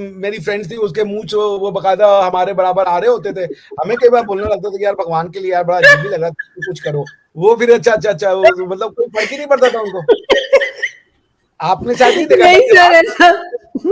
मेरी फ्रेंड्स थी, उसके मुंह वो बकायदा हमारे बराबर आ रहे होते थे। हमें कई बार बोलने लगता था कि यार भगवान के लिए यार बड़ा अजीब भी लग रहा था, कुछ करो। वो फिर अच्छा अच्छा अच्छा मतलब कोई फर्क ही नहीं पड़ता था उनको। आपने शायद नहीं देखा था नहीं कि सर, ऐसा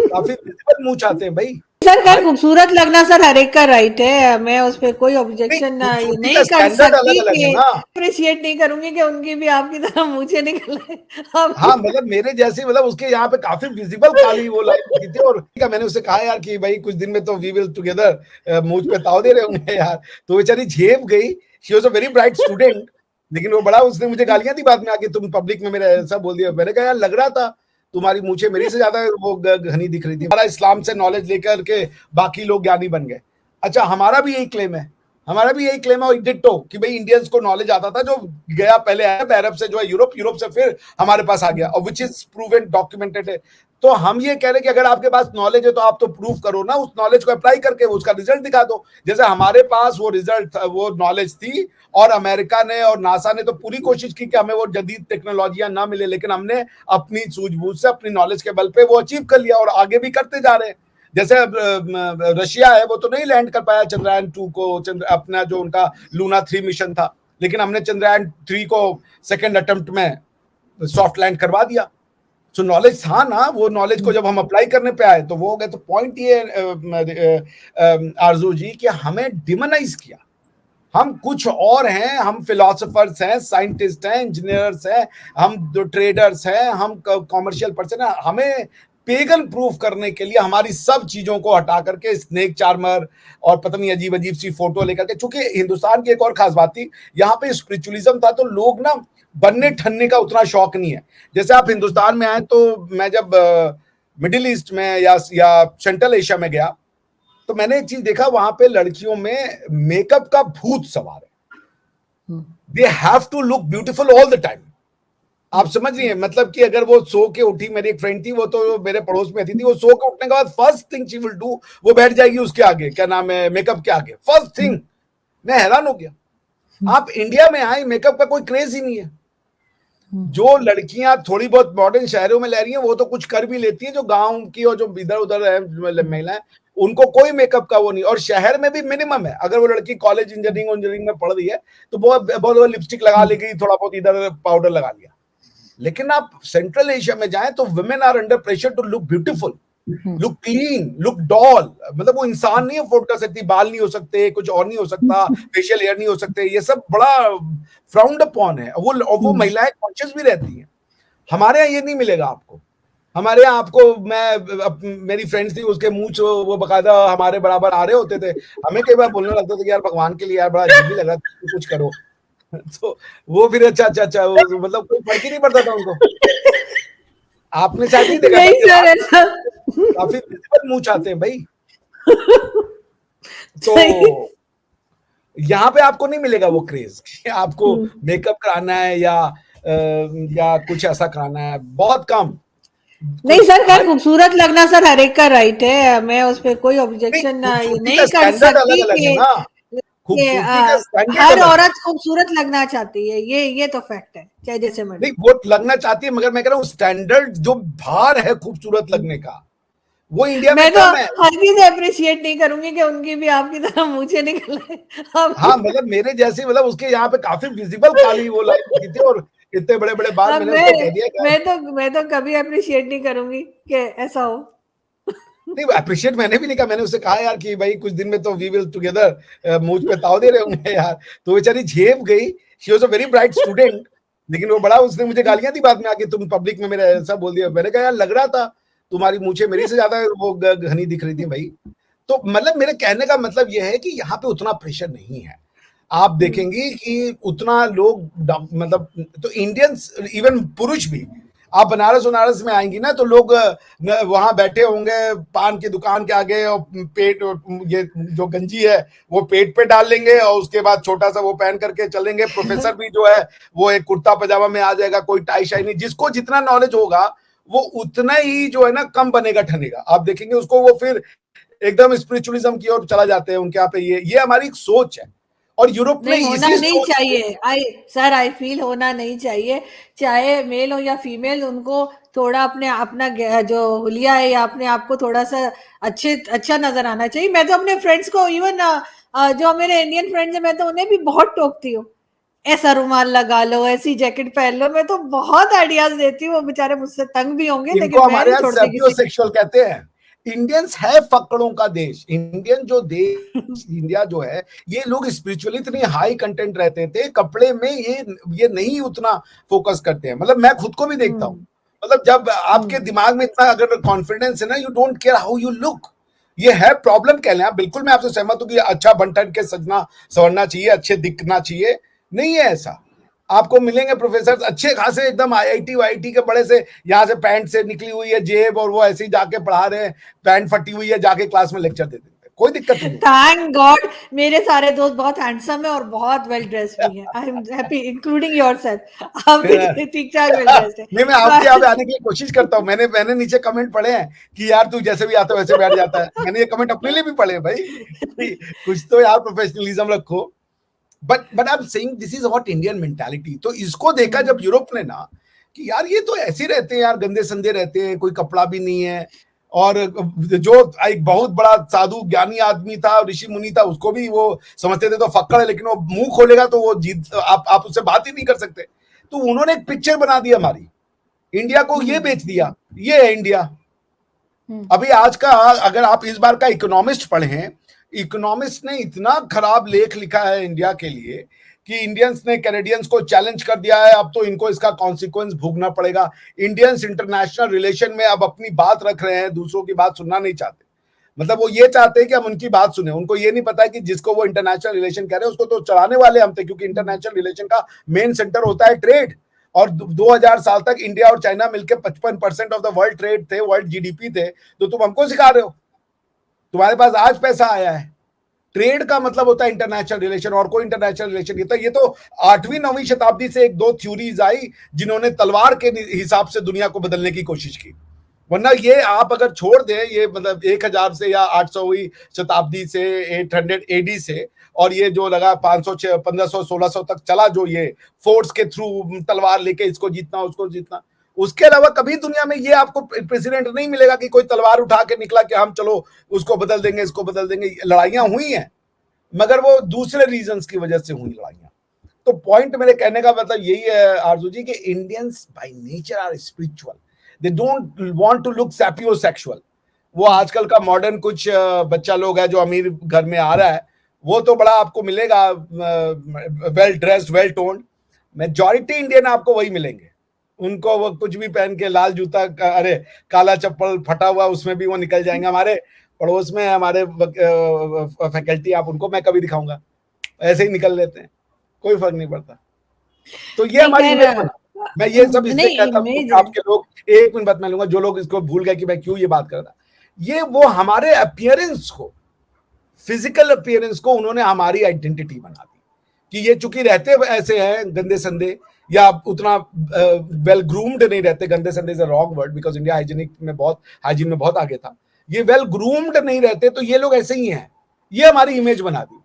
काफी विजिबल मुंह चाहते हैं भाई। सर खैर हर खूबसूरत लगना सर हर एक का राइट है, मैं उस पर कोई नहीं, ऑब्जेक्शन ये खूबसूरती का नहीं कर स्टैंडर्ड सकती अलग अलग है कि ना। अप्रिशिएट नहीं करूंगी कि उनकी भी आपकी तरह मुझे निकल आए हाँ, आपकी। मतलब मेरे जैसी, मतलब उसके यहाँ पे काफी विजिबल काली वो लाइन की थी। और मैंने उससे कहा यार कि भाई कुछ दिन में तो वी विल टुगेदर, मुझ पे ताव दे रहे होंगे यार। तो बेचारी झेप गई। She was a very bright student. लेकिन वो बड़ा, उसने मुझे गालियां दी बाद में आके, तुम पब्लिक में मेरा ऐसा बोल दिया। मैंने कहा यार लग रहा था तुम्हारी मूछें मेरी से ज्यादा वो घनी दिख रही थी। हमारा इस्लाम से नॉलेज लेकर के बाकी लोग ज्ञानी बन गए। अच्छा, हमारा भी यही क्लेम है। हमारा भी यही क्लेम है और डिट्टो कि भाई इंडियंस को नॉलेज आता था, जो गया पहले आया अरब से, जो है यूरोप, यूरोप से फिर हमारे पास आ गया, और विच इज प्रूवन डॉक्यूमेंटेड है। तो हम ये कह रहे हैं कि अगर आपके पास नॉलेज है तो आप तो प्रूव करो ना, उस नॉलेज को अप्लाई करके उसका रिजल्ट दिखा दो। जैसे हमारे पास वो रिजल्ट, वो नॉलेज थी, और अमेरिका ने और नासा ने तो पूरी कोशिश की कि हमें वो जदीद टेक्नोलॉजियां ना मिले, लेकिन हमने अपनी सूझबूझ से, अपनी नॉलेज के बल पे वो अचीव कर लिया और आगे भी करते जा रहे हैं। जैसे रशिया है, वो तो नहीं लैंड कर पाया चंद्रयान 2 को, अपना जो उनका लूना 3 मिशन था, लेकिन हमने चंद्रयान 3 को सेकेंड अटेम्प्ट में सॉफ्ट लैंड करवा दिया। तो नॉलेज था ना, वो नॉलेज को जब हम अप्लाई करने पे आए तो वो हो गए। तो पॉइंट ये आरजू जी कि हमें डिमोनाइज किया। हम कुछ और हैं, हम फिलोसोफर्स हैं, साइंटिस्ट हैं, इंजीनियर्स हैं, हम जो ट्रेडर्स हैं, हम कॉमर्शियल पर्सन हैं। हमें पेगन प्रूफ करने के लिए हमारी सब चीजों को हटा करके स्नेक चार्मर और पता नहीं अजीब अजीब सी फोटो लेकर के, चूंकि हिंदुस्तान की एक और खास बात थी, यहाँ पे स्पिरिचुअलिज्म था, तो लोग ना बनने ठनने का उतना शौक नहीं है। जैसे आप हिंदुस्तान में आए, तो मैं जब मिडिल ईस्ट में या सेंट्रल एशिया में गया, तो मैंने एक चीज देखा, वहां पे लड़कियों में मेकअप का भूत सवार है। They have to look beautiful all the time. आप समझ रही हैं, मतलब कि अगर वो सो के उठी, मेरी एक फ्रेंड थी, वो तो मेरे पड़ोस में थी, वो सो के उठने के बाद first thing she will do, वो बैठ जाएगी उसके आगे, क्या नाम है, मेकअप के आगे, फर्स्ट थिंग। मैं हैरान हो गया। आप इंडिया में आए, मेकअप का कोई क्रेज ही नहीं है। जो लड़कियां थोड़ी बहुत मॉडर्न शहरों में ले रही हैं, वो तो कुछ कर भी लेती हैं, जो गांव की और जो इधर उधर है महिलाएं, उनको कोई मेकअप का वो नहीं। और शहर में भी मिनिमम है। अगर वो लड़की कॉलेज इंजीनियरिंग में पढ़ रही है तो बहुत बहुत लिपस्टिक लगा लेगी, थोड़ा बहुत इधर पाउडर लगा लिया। लेकिन आप सेंट्रल एशिया में जाएं तो women are under pressure to look beautiful, look clean, look doll. मतलब वो इंसान नहीं अफोर्ड कर सकती, बाल नहीं हो सकते, कुछ और नहीं हो सकता, फेशियल हेयर नहीं हो सकते, ये सब बड़ा फ्राउंड अपॉन है। वो महिलाएं कॉन्शियस भी रहती हैं। हमारे यहाँ ये नहीं मिलेगा आपको। हमारे यहाँ आपको, मेरी फ्रेंड्स थी, उसके मुंह वो बकायदा हमारे बराबर आ रहे होते थे। हमें कई बार बोलने लगता था कि यार भगवान के लिए यार बड़ा अजीब भी लग रहा था, कुछ करो। तो वो फिर अच्छा अच्छा अच्छा मतलब कोई फर्क ही नहीं पड़ता था उनको। आपने शायद नहीं देखा था नहीं कि सर, ऐसा काफी विजिबल मुंह चाहते हैं भाई। सही। तो यहाँ पे आपको नहीं मिलेगा वो क्रेज कि आपको मेकअप कराना है या कुछ ऐसा कराना है, बहुत कम। नहीं कुछ सर खैर हर खूबसूरत लगना सर हर एक का राइट है, मैं उस पर कोई नहीं, ऑब्जेक्शन ये खूबसूरती का नहीं कर स्टैंडर्ड अलग सकती अलग है कि ना। कि खूबसूरती का स्टैंडर्ड हर अलग है। औरत खूबसूरत लगना चाहती है, ये तो फैक्ट है, चाहे जैसे नहीं, मर्जी। वो लगना चाहती है, मगर मैं कह रहा हूँ स्टैंडर्ड जो भार है खूबसूरत लगने का, वो इंडिया में मैं तो कम है। हर चीज अप्रिशिएट नहीं करूंगी कि उनकी भी आपकी तरह मुझे निकल आए आपकी। हाँ, मतलब मेरे जैसे, मतलब उसके यहाँ पे काफी विजिबल काली वो लाइन की थी, और इतने बड़े बड़े बाल, अब मैंने उसको कह दिया कि मैं तो कभी अप्रिशिएट नहीं करूंगी कि ऐसा हो। नहीं, अप्रिशिएट मैंने भी नहीं कहा। मैंने उससे कहा यार कि भाई कुछ दिन में तो वी विल टुगेदर, मुझ पे ताव दे रहे होंगे यार। तो बेचारी झेप गई। She was a very bright student. लेकिन वो बड़ा, उसने मुझे गालियां दी बाद में आके, तुम पब्लिक में मेरा ऐसा बोल दिया। मैंने कहा यार लग रहा था तुम्हारी मूछें मेरी से ज्यादा वो घनी दिख रही थी भाई। तो मतलब मेरे कहने का मतलब यह है कि यहाँ पे उतना प्रेशर नहीं है। आप देखेंगे कि उतना लोग मतलब, तो इंडियंस, इवन पुरुष भी, आप बनारस बनारस में आएंगी ना, तो लोग वहां बैठे होंगे पान की दुकान के आगे, और पेट, ये जो गंजी है वो पेट पे डाल लेंगे, और उसके बाद छोटा सा वो पहन करके चलेंगे। प्रोफेसर भी जो है वो एक कुर्ता पजामा में आ जाएगा, कोई टाई शाई नहीं। जिसको जितना नॉलेज होगा वो उतना ही जो है ना कम बनेगा ठनेगा। आप देखेंगे उसको, वो फिर एकदम स्पिरिचुअलिज्म की ओर चला जाते हैं। उनके यहाँ पे ये हमारी एक सोच है। और यूरोप में नहीं होना इसी नहीं सोच चाहिए। आई फील होना नहीं चाहिए, चाहे मेल हो या फीमेल, उनको थोड़ा अपना जो हुलिया है या अपने आप को थोड़ा सा अच्छा नजर आना चाहिए। मैं तो अपने फ्रेंड्स को इवन जो मेरे इंडियन फ्रेंड्स हैं, मैं तो उन्हें भी बहुत टोकती हूँ, ऐसा रुमाल लगा लो, ऐसी जैकेट पहन लो। मैं तो बहुत आइडियाज देती हूँ, वो बेचारे मुझसे तंग भी होंगे, इनको लेकिन मैं हमारे नहीं यहाँ छोड़ती किसी सैपियोसेक्सुअल कहते हैं। इंडियंस है फकड़ों का देश। इंडियन जो देश, इंडिया जो है, ये लोग स्पिरिचुअली इतने हाई कंटेंट रहते थे, कपड़े में ये नहीं उतना फोकस करते हैं। मतलब मैं खुद को भी देखता हूँ, मतलब जब आपके दिमाग में इतना अगर कॉन्फिडेंस है ना, you don't care how you look. ये है प्रॉब्लम कह लें आप, बिल्कुल मैं आपसे सहमत हूं कि अच्छा बन ठन के सजना संवरना चाहिए, अच्छे दिखना चाहिए। नहीं है ऐसा। आपको मिलेंगे प्रोफेसर अच्छे खासे एकदम आईआईटी वाईआईटी के बड़े से, यहाँ से पैंट से निकली हुई है जेब और वो ऐसे ही जाके पढ़ा रहे हैं, पैंट फटी हुई है, जाके क्लास में लेक्चर दे देते हैं, कोई दिक्कत ही नहीं। थैंक गॉड मेरे सारे दोस्त बहुत हैंडसम है और बहुत वेल ड्रेस्ड भी हैं। I am happy including yourself, आप भी ठीक ठाक वेल ड्रेस्ड नहीं, मैं है। आपके यहाँ पे आने की कोशिश करता हूँ। मैंने नीचे कमेंट पढ़े हैं कि यार तू जैसे भी आता है वैसे बैठ जाता है। मैंने ये कमेंट अपने लिए भी पढ़े हैं भाई, कुछ तो यार प्रोफेशनलिज्म रखो। But I am saying this is what Indian mentality. तो इसको देखा जब यूरोप ने ना कि यार ये तो ऐसे रहते हैं यार, गंदे संदे रहते हैं, कोई कपड़ा भी नहीं है। और जो एक बहुत बड़ा साधु ज्ञानी आदमी था, ऋषि मुनि था, उसको भी वो समझते थे तो फक्कड़ है, लेकिन वो मुंह खोलेगा तो वो जीत, आप उससे बात ही नहीं कर सकते। तो उन्होंने एक पिक्चर बना दी हमारी, इंडिया को ये बेच दिया, ये है इंडिया। अभी आज का अगर आप इस बार का इकोनॉमिस्ट पढ़ें, इकोनॉमिस्ट ने इतना खराब लेख लिखा है इंडिया के लिए कि इंडियंस ने कैनेडियंस को चैलेंज कर दिया है, अब तो इनको इसका कॉन्सिक्वेंस भोगना पड़ेगा। इंडियंस इंटरनेशनल रिलेशन में अब अपनी बात रख रहे हैं, दूसरों की बात सुनना नहीं चाहते। मतलब वो ये चाहते हैं कि हम उनकी बात सुने। उनको ये नहीं पता है कि जिसको वो इंटरनेशनल रिलेशन कह रहे हैं उसको तो चलाने वाले हम थे, क्योंकि इंटरनेशनल रिलेशन का मेन सेंटर होता है ट्रेड। और 2000 साल तक इंडिया और चाइना मिलकर 55% ऑफ द वर्ल्ड ट्रेड थे, वर्ल्ड जीडीपी थे। तो तुम हमको सिखा रहे हो, तुम्हारे पास आज पैसा आया है। ट्रेड का मतलब होता है इंटरनेशनल रिलेशन, और कोई इंटरनेशनल रिलेशन नहीं था। ये तो 8वीं 9वीं शताब्दी से एक दो थ्योरीज आई जिन्होंने तलवार के हिसाब से दुनिया को बदलने की कोशिश की। वरना ये आप अगर छोड़ दें, ये मतलब 1000 से या 800वीं शताब्दी से 800 एडी से, और ये जो लगा 500 1500 1600 तक चला, जो ये फोर्स के थ्रू तलवार लेके इसको जीतना उसको जीतना, उसके अलावा कभी दुनिया में ये आपको प्रेसिडेंट नहीं मिलेगा कि कोई तलवार उठा के निकला कि हम चलो उसको बदल देंगे, इसको बदल देंगे। लड़ाइयां हुई हैं, मगर वो दूसरे रीजंस की वजह से हुई लड़ाइयां। तो पॉइंट मेरे कहने का मतलब यही है आरजू जी कि Indians by nature are spiritual, they don't want to look sapiosexual. वो आजकल का मॉडर्न कुछ बच्चा लोग है जो अमीर घर में आ रहा है, वो तो बड़ा आपको मिलेगा well dressed, well toned. Majority Indian आपको वही मिलेंगे। उनको वो कुछ भी पहन के, लाल जूता, अरे काला चप्पल फटा हुआ, उसमें भी वो निकल जाएंगे। हमारे पड़ोस में हमारे फैकल्टी, आप उनको मैं कभी दिखाऊंगा, ऐसे ही निकल लेते हैं, कोई फर्क नहीं पड़ता। तो ये नहीं हमारी इमेज बना। मैं ये सब इसलिए नहीं कहता हूँ इमेज कि आपके लोग, एक मिनट बात मैं लूंगा, जो लोग इसको भूल गए कि मैं क्यों ये बात कर रहा, ये वो हमारे अपीयरेंस को, फिजिकल अपीयरेंस को उन्होंने हमारी आइडेंटिटी बना दी कि ये चूंकि रहते ऐसे हैं गंदे संदे, या उतना वेल ग्रूम्ड नहीं रहते। गंदे संदे is a wrong word, because India hygienic में बहुत, हाइजीन में बहुत आगे था। ये वेल ग्रूम्ड नहीं रहते, तो ये लोग ऐसे ही हैं। ये हमारी इमेज बना दी।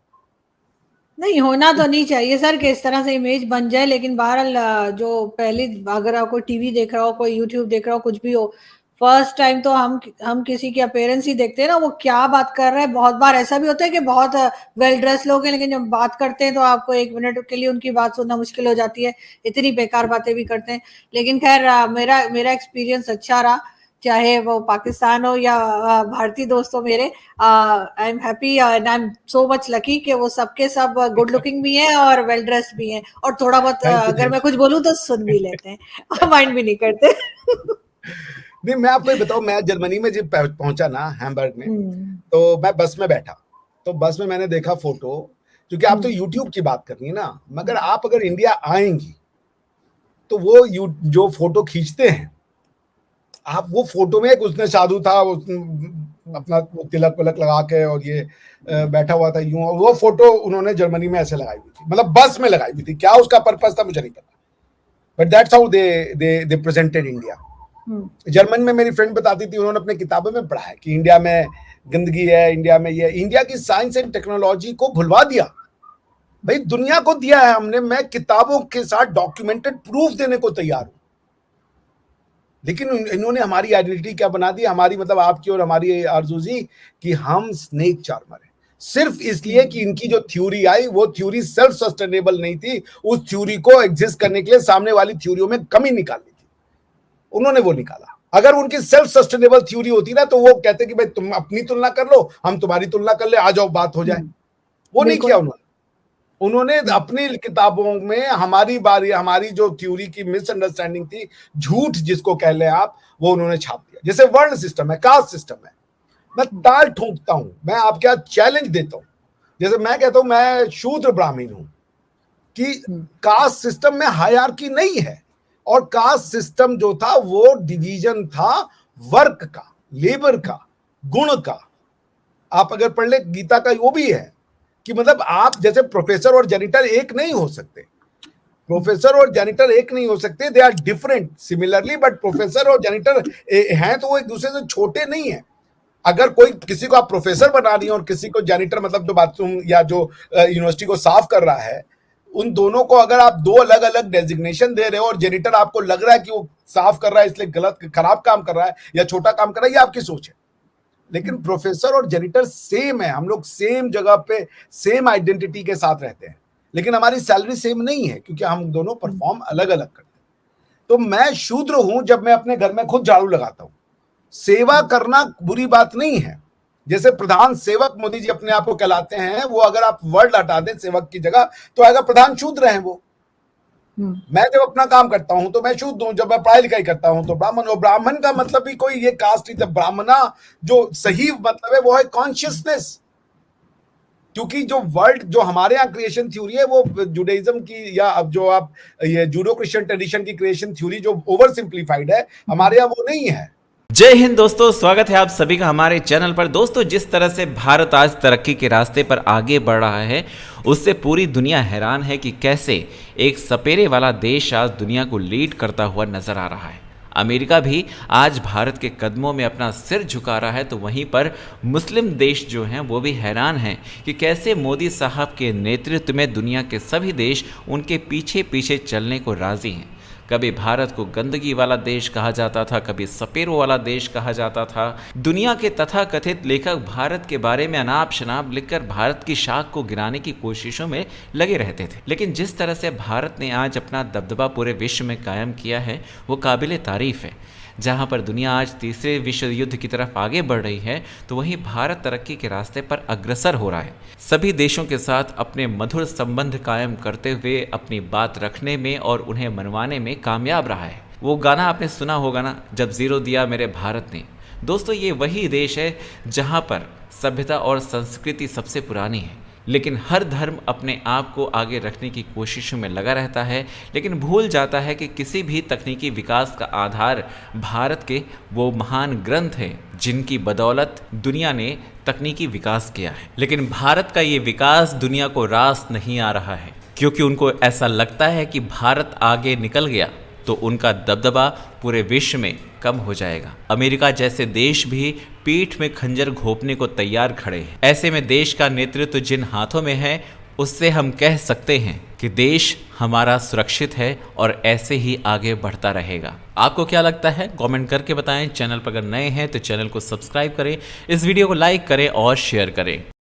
नहीं होना तो नहीं चाहिए सर कि इस तरह से इमेज बन जाए, लेकिन बहरहाल जो पहले, अगर आप कोई टीवी देख रहा हो, कोई यूट्यूब देख रहा हो, कुछ भी हो, फर्स्ट टाइम तो हम किसी की अपीयरेंस ही देखते हैं ना, वो क्या बात कर रहा है। बहुत बार ऐसा भी होता है कि बहुत वेल ड्रेस लोग हैं, लेकिन जब बात करते हैं तो आपको 1 मिनट के लिए उनकी बात सुनना मुश्किल हो जाती है, इतनी बेकार बातें भी करते हैं। लेकिन खैर मेरा एक्सपीरियंस अच्छा रहा, चाहे वो पाकिस्तान हो या भारतीय दोस्त हो मेरे। I am happy and I am so much lucky कि वो सबके सब गुड लुकिंग भी हैं और वेल ड्रेस्ड भी हैं, और थोड़ा बहुत अगर मैं कुछ बोलूं तो सुन भी लेते हैं, माइंड भी नहीं करते। नहीं, मैं आपको बताऊं, मैं जर्मनी में जब पहुंचा ना, हैम्बर्ग में, तो मैं बस में बैठा। तो बस में मैंने देखा फोटो, क्योंकि आप तो यूट्यूब की बात करनी है ना, मगर आप अगर इंडिया आएंगी तो वो जो फोटो खींचते हैं आप, वो फोटो में एक उसने साधु था, अपना तिलक विलक लगा के और ये बैठा हुआ था यूं, और वो फोटो उन्होंने जर्मनी में ऐसे लगाई हुई थी, मतलब बस में लगाई हुई थी। क्या उसका पर्पस था मुझे नहीं पता, but that's how they presented India. German में मेरी फ्रेंड बताती थी, उन्होंने अपने किताबों में पढ़ा है कि इंडिया में गंदगी है, इंडिया में ये, इंडिया की साइंस एंड टेक्नोलॉजी को भुलवा दिया। भाई दुनिया को दिया है हमने, मैं किताबों के साथ डॉक्यूमेंटेड प्रूफ देने को तैयार हूं, लेकिन इन्होंने हमारी आइडेंटिटी क्या बना दी, हमारी मतलब आपकी और हमारी आरजू जी, कि हम स्नेक चार्मर है, सिर्फ इसलिए कि इनकी जो थ्योरी आई वो थ्योरी सेल्फ सस्टेनेबल नहीं थी, उस थ्योरी को एग्जिस्ट करने के लिए सामने वाली थ्योरियों में कमी निकालनी थी, उन्होंने वो निकाला। अगर उनकी सेल्फ सस्टेनेबल थ्योरी होती ना तो वो कहते कि भाई तुम अपनी तुलना कर लो, हम तुम्हारी तुलना कर ले, आ जाओ बात हो जाए। वो नहीं किया उन्होंने अपनी किताबों में हमारी बारी, हमारी जो थ्योरी की मिसअंडरस्टैंडिंग थी, झूठ जिसको कह ले आप, वो उन्होंने छाप दिया। जैसे वर्ण सिस्टम है, कास्ट सिस्टम है, मैं ताल ठोकता हूं, मैं आपके यहाँ चैलेंज देता हूं, जैसे मैं कहता हूं मैं शूद्र ब्राह्मण हूं, कि कास्ट सिस्टम में हायरार्की नहीं है, और कास्ट सिस्टम जो था वो डिवीजन था वर्क का, लेबर का, गुण का। आप अगर पढ़ ले गीता का वो भी है कि मतलब आप जैसे प्रोफेसर और जेनिटर एक नहीं हो सकते, प्रोफेसर और जेनिटर एक नहीं हो सकते, they are different similarly, but professor और जेनिटर हैं तो वो एक दूसरे से छोटे नहीं है। अगर कोई किसी को आप प्रोफेसर बना रही है और किसी को जेनिटर मतलब जो बाथरूम या जो यूनिवर्सिटी को साफ कर रहा है, उन दोनों को अगर आप दो अलग अलग डेजिग्नेशन दे रहे हो और जेनिटर आपको लग रहा है कि वो साफ कर रहा है इसलिए गलत खराब काम कर रहा है या छोटा काम कर रहा है, ये आपकी सोच है। लेकिन प्रोफेसर और जेनिटर सेम है, हम लोग सेम जगह पे सेम आइडेंटिटी के साथ रहते हैं, लेकिन हमारी सैलरी सेम नहीं है क्योंकि हम दोनों परफॉर्म अलग अलग करते हैं। तो मैं शूद्र हूं जब मैं अपने घर में खुद झाड़ू लगाता हूं, सेवा करना बुरी बात नहीं है। जैसे प्रधान सेवक मोदी जी अपने आप को कहलाते हैं, वो अगर आप वर्ड हटा दें सेवक की जगह तो आएगा प्रधान शूद्र हैं वो। मैं जब अपना काम करता हूं तो मैं शूद्र हूं, जब मैं पढ़ाई लिखाई करता हूं तो ब्राह्मण। और ब्राह्मण का मतलब भी कोई ये कास्ट नहीं था, ब्राह्मणा जो सही मतलब है वो है कॉन्शियसनेस, क्योंकि जो वर्ल्ड जो हमारे यहाँ क्रिएशन थ्योरी है वो जुडाइज्म की, या अब जो आप ये जूडो क्रिश्चियन ट्रेडिशन की क्रिएशन थ्योरी जो ओवर सिंप्लीफाइड है, हमारे यहाँ वो नहीं है। जय हिंद दोस्तों, स्वागत है आप सभी का हमारे चैनल पर। दोस्तों, जिस तरह से भारत आज तरक्की के रास्ते पर आगे बढ़ रहा है, उससे पूरी दुनिया हैरान है कि कैसे एक सपेरे वाला देश आज दुनिया को लीड करता हुआ नजर आ रहा है। अमेरिका भी आज भारत के कदमों में अपना सिर झुका रहा है, तो वहीं पर मुस्लिम देश जो हैं वो भी हैरान हैं कि कैसे मोदी साहब के नेतृत्व में दुनिया के सभी देश उनके पीछे पीछे चलने को राजी हैं। कभी भारत को गंदगी वाला देश कहा जाता था, कभी सपेरों वाला देश कहा जाता था। दुनिया के तथाकथित लेखक भारत के बारे में अनाप शनाप लिखकर भारत की शाख को गिराने की कोशिशों में लगे रहते थे। लेकिन जिस तरह से भारत ने आज अपना दबदबा पूरे विश्व में कायम किया है, वो काबिले तारीफ है। जहाँ पर दुनिया आज तीसरे विश्व युद्ध की तरफ आगे बढ़ रही है, तो वहीं भारत तरक्की के रास्ते पर अग्रसर हो रहा है। सभी देशों के साथ अपने मधुर संबंध कायम करते हुए अपनी बात रखने में और उन्हें मनवाने में कामयाब रहा है। वो गाना आपने सुना होगा ना, जब जीरो दिया मेरे भारत ने। दोस्तों, ये वही देश है जहाँ पर सभ्यता और संस्कृति सबसे पुरानी है, लेकिन हर धर्म अपने आप को आगे रखने की कोशिशों में लगा रहता है, लेकिन भूल जाता है कि किसी भी तकनीकी विकास का आधार भारत के वो महान ग्रंथ हैं जिनकी बदौलत दुनिया ने तकनीकी विकास किया है। लेकिन भारत का ये विकास दुनिया को रास नहीं आ रहा है, क्योंकि उनको ऐसा लगता है कि भारत आगे निकल गया तो उनका दबदबा पूरे विश्व में कम हो जाएगा। अमेरिका जैसे देश भी पीठ में खंजर घोंपने को तैयार खड़े हैं। ऐसे में देश का नेतृत्व जिन हाथों में है, उससे हम कह सकते हैं कि देश हमारा सुरक्षित है और ऐसे ही आगे बढ़ता रहेगा। आपको क्या लगता है? कमेंट करके बताएं। चैनल पर अगर नए हैं तो चैनल को सब्सक्राइब करें, इस वीडियो को लाइक करें और शेयर करें।